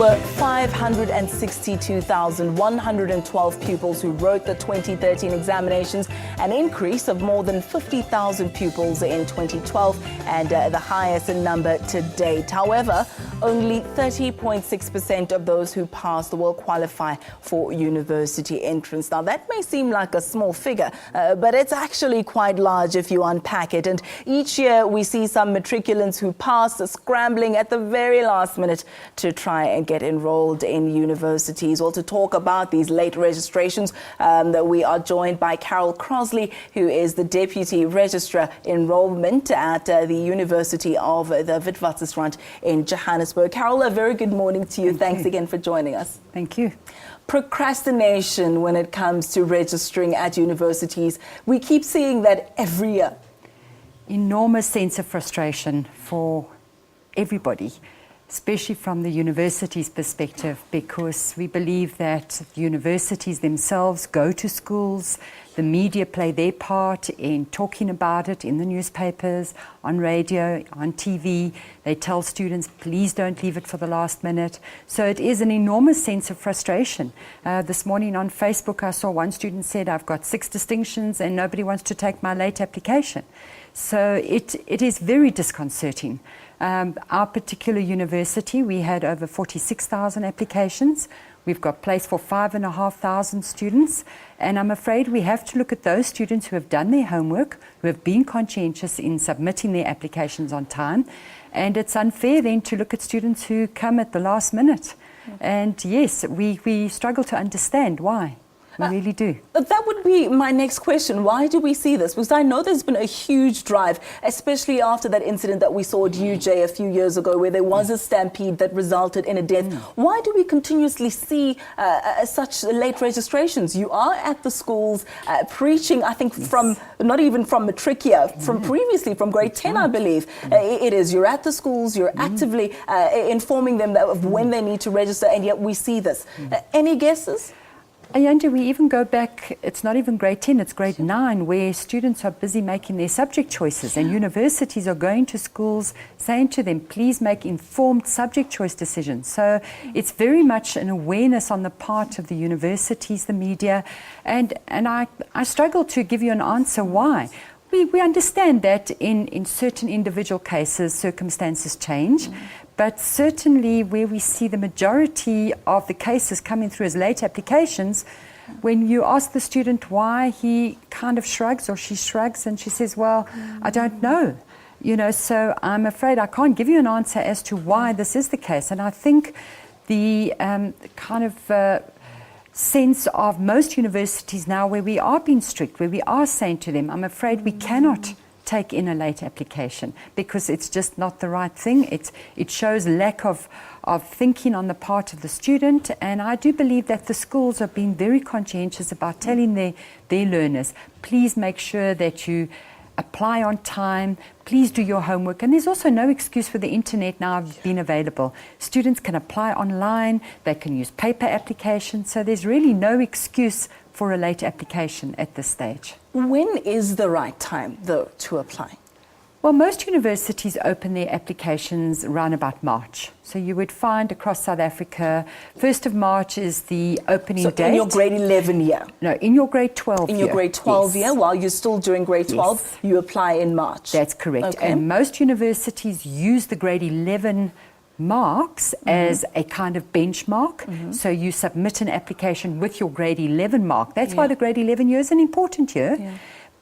562,112 pupils who wrote the 2013 examinations, an increase of more than 50,000 pupils in 2012 and the highest number to date. However, only 30.6% of those who passed will qualify for university entrance. Now, that may seem like a small figure, but it's actually quite large if you unpack it. And each year we see some matriculants who pass scrambling at the very last minute to try and get enrolled in universities. Well, to talk about these late registrations, we are joined by Carol Crosley, who is the Deputy Registrar Enrolment at the University of the Witwatersrand in Johannesburg. Carol, a very good morning to you. Thanks again for joining us. Thank you. Procrastination when it comes to registering at universities. We keep seeing that every year. Enormous sense of frustration for everybody, especially from the university's perspective, because we believe that universities themselves go to schools, the media play their part in talking about it in the newspapers, on radio, on TV. They tell students, please don't leave it for the last minute. So it is an enormous sense of frustration. This morning on Facebook, I saw one student said, I've got 6 distinctions and nobody wants to take my late application. So it is very disconcerting. Our particular university, we had over 46,000 applications. We've got place for 5,500 students. And I'm afraid we have to look at those students who have done their homework, who have been conscientious in submitting their applications on time. And it's unfair then to look at students who come at the last minute. And yes, we struggle to understand why. We really do. That would be my next question. Why do we see this? Because I know there's been a huge drive, especially after that incident that we saw at UJ a few years ago, where there was a stampede that resulted in a death. Why do we continuously see such late registrations? You are at the schools preaching, I think, from not even from matric year, from previously, from grade 10, I believe. It is. You're at the schools, you're actively informing them of when they need to register, and yet we see this. Any guesses? Ayanda, we even go back, it's not even grade 10, it's grade 9, where students are busy making their subject choices, and universities are going to schools saying to them, please make informed subject choice decisions. So it's very much an awareness on the part of the universities, the media, and I struggle to give you an answer why. We understand that in certain individual cases, circumstances change, but certainly where we see the majority of the cases coming through as late applications, when you ask the student why, he kind of shrugs or she shrugs and she says, well, I don't know. You know, so I'm afraid I can't give you an answer as to why this is the case. And I think the sense of most universities now where we are being strict, where we are saying to them, I'm afraid we cannot take in a late application because it's just not the right thing. It shows lack of thinking on the part of the student, and I do believe that the schools are being very conscientious about telling their learners, please make sure that you apply on time, please do your homework. And there's also no excuse for the internet now being available. Students can apply online, they can use paper applications, so there's really no excuse for a late application at this stage. When is the right time, though, to apply? Well, most universities open their applications around about March. So you would find across South Africa, 1st of March is the opening date. In your grade 11 year? No, in your grade 12 year. In your grade 12 year, while you're still doing grade 12, you apply in March? That's correct. Okay. And most universities use the grade 11 marks as a kind of benchmark. So you submit an application with your grade 11 mark. That's why the grade 11 year is an important year.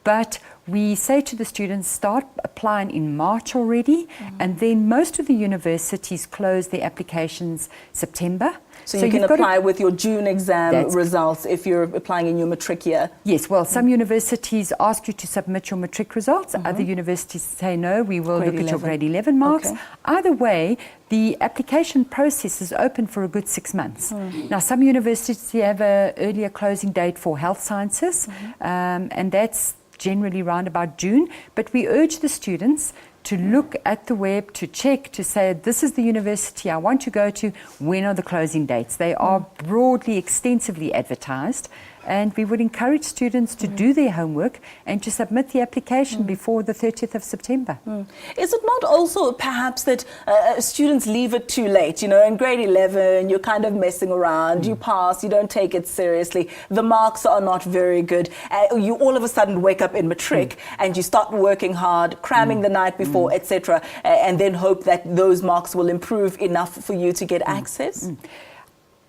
But we say to the students, start applying in March already, and then most of the universities close their applications September. So you can apply with your June exam results if you're applying in your matric year? Yes, well, some universities ask you to submit your matric results. Other universities say, no, we will look at your grade 11 marks. Either way, the application process is open for a good 6 months. Now, some universities have an earlier closing date for health sciences, and that's generally around about June. But we urge the students to look at the web, to check, to say, this is the university I want to go to, when are the closing dates? They are broadly, extensively advertised. And we would encourage students to do their homework and to submit the application before the 30th of September. Is it not also perhaps that students leave it too late? You know, in grade 11, you're kind of messing around, you pass, you don't take it seriously, the marks are not very good. You all of a sudden wake up in matric and you start working hard, cramming the night before, etc., and then hope that those marks will improve enough for you to get access?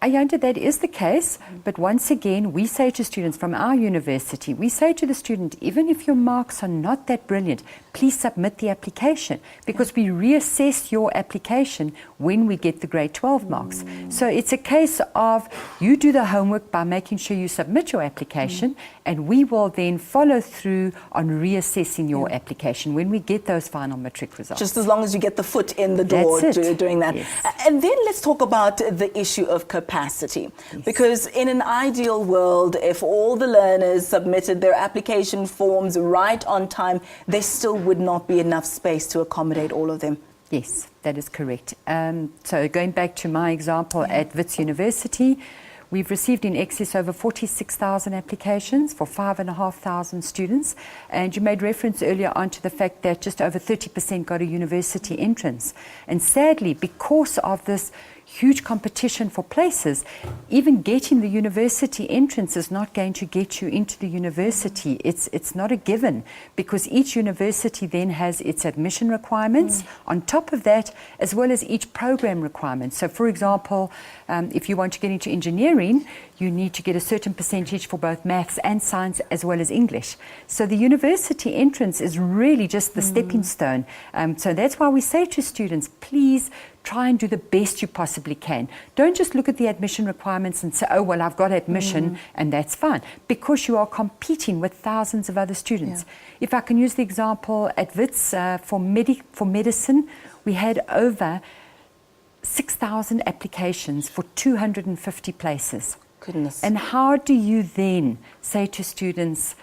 Ayanda, that is the case, but once again, we say to students from our university, we say to the student, even if your marks are not that brilliant, please submit the application, because we reassess your application when we get the grade 12 marks. So it's a case of you do the homework by making sure you submit your application, and we will then follow through on reassessing your application when we get those final matric results. Just as long as you get the foot in the door doing that. Yes. And then let's talk about the issue of capacity. Because in an ideal world, if all the learners submitted their application forms right on time, there still would not be enough space to accommodate all of them. Yes, that is correct. So going back to my example at Wits University, we've received in excess over 46,000 applications for 5,500 students. And you made reference earlier on to the fact that just over 30% got a university entrance. And sadly, because of this huge competition for places, even getting the university entrance is not going to get you into the university. It's not a given, because each university then has its admission requirements on top of that, as well as each program requirement. So for example, if you want to get into engineering, you need to get a certain percentage for both maths and science as well as English. So the university entrance is really just the stepping stone. So that's why we say to students, please try and do the best you possibly can. Don't just look at the admission requirements and say, oh, well, I've got admission and that's fine, because you are competing with thousands of other students. If I can use the example at Wits for medicine, we had over 6,000 applications for 250 places. Goodness. And how do you then say to students,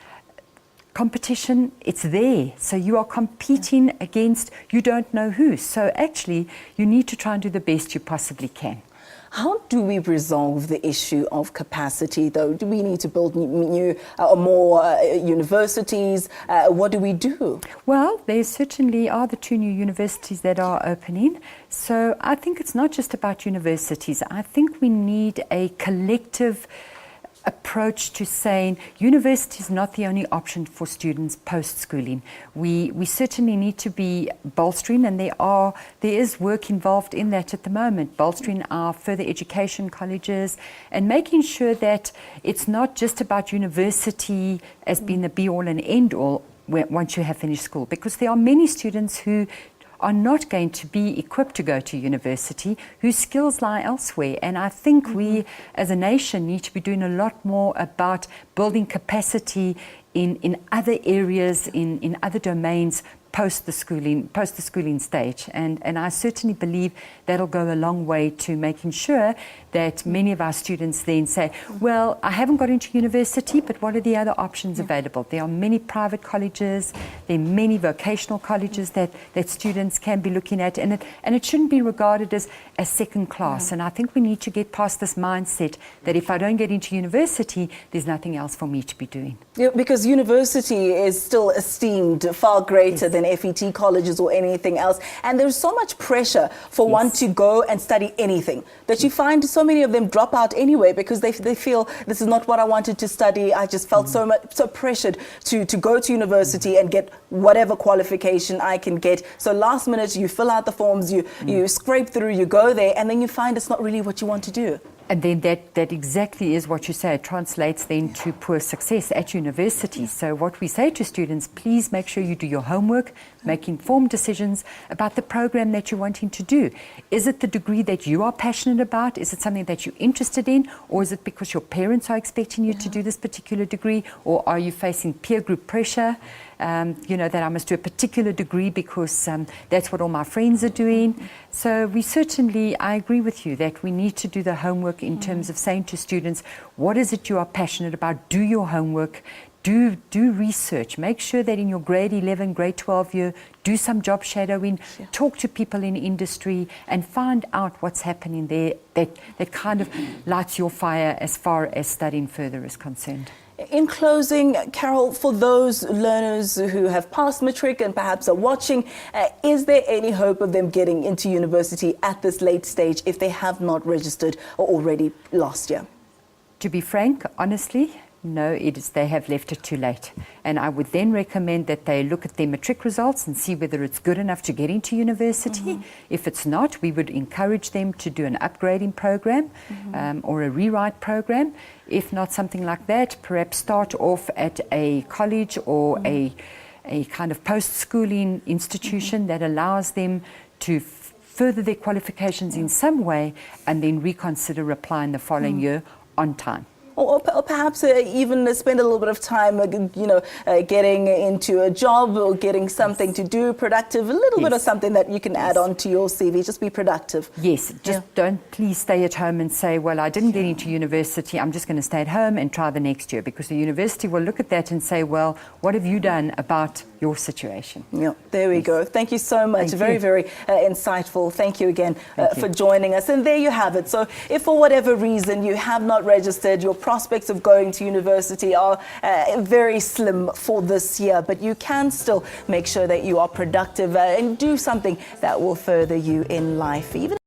competition, it's there. So you are competing against you don't know who. So actually, you need to try and do the best you possibly can. How do we resolve the issue of capacity, though? Do we need to build new or more universities? What do we do? Well, there certainly are the 2 new universities that are opening. So I think it's not just about universities. I think we need a collective approach to saying university is not the only option for students post-schooling. We certainly need to be bolstering, and there is work involved in that at the moment, bolstering our further education colleges and making sure that it's not just about university as being the be-all and end-all once you have finished school, because there are many students who are not going to be equipped to go to university, whose skills lie elsewhere. And I think we as a nation need to be doing a lot more about building capacity in other areas, in other domains post the schooling stage. And I certainly believe that'll go a long way to making sure that many of our students then say, well, I haven't got into university, but what are the other options available? There are many private colleges, there are many vocational colleges that students can be looking at, and it shouldn't be regarded as second class. And I think we need to get past this mindset that if I don't get into university, there's nothing else for me to be doing. Yeah, because university is still esteemed far greater than FET colleges or anything else. And there's so much pressure for one to go and study anything that you find so many of them drop out anyway, because they feel this is not what I wanted to study. I just felt so pressured to go to university and get whatever qualification I can get. So last minute you fill out the forms, you scrape through, you go there, and then you find it's not really what you want to do. And then that exactly is what you say. It translates then to poor success at university. So what we say to students, please make sure you do your homework, make informed decisions about the program that you're wanting to do. Is it the degree that you are passionate about? Is it something that you're interested in? Or is it because your parents are expecting you to do this particular degree? Or are you facing peer group pressure? That I must do a particular degree because that's what all my friends are doing. So I agree with you that we need to do the homework in terms of saying to students, what is it you are passionate about? Do your homework. do research. Make sure that in your grade 11, grade 12 year, do some job shadowing, talk to people in industry and find out what's happening there that kind of lights your fire as far as studying further is concerned. In closing, Carol, for those learners who have passed matric and perhaps are watching, is there any hope of them getting into university at this late stage if they have not registered already last year? To be frank, honestly, no, they have left it too late. And I would then recommend that they look at their matric results and see whether it's good enough to get into university. If it's not, we would encourage them to do an upgrading program or a rewrite program. If not something like that, perhaps start off at a college or a kind of post-schooling institution that allows them to further their qualifications in some way and then reconsider applying the following year on time. Or perhaps even spend a little bit of time, getting into a job or getting something to do productive, a little bit of something that you can add on to your CV. Just be productive. Yes, just don't please stay at home and say, well, I didn't get into university, I'm just going to stay at home and try the next year, because the university will look at that and say, well, what have you done about your situation? Yeah, there we go. Thank you so much. Very insightful. Thank you again for joining us. And there you have it. So if for whatever reason you have not registered, your prospects of going to university are very slim for this year, but you can still make sure that you are productive and do something that will further you in life. Even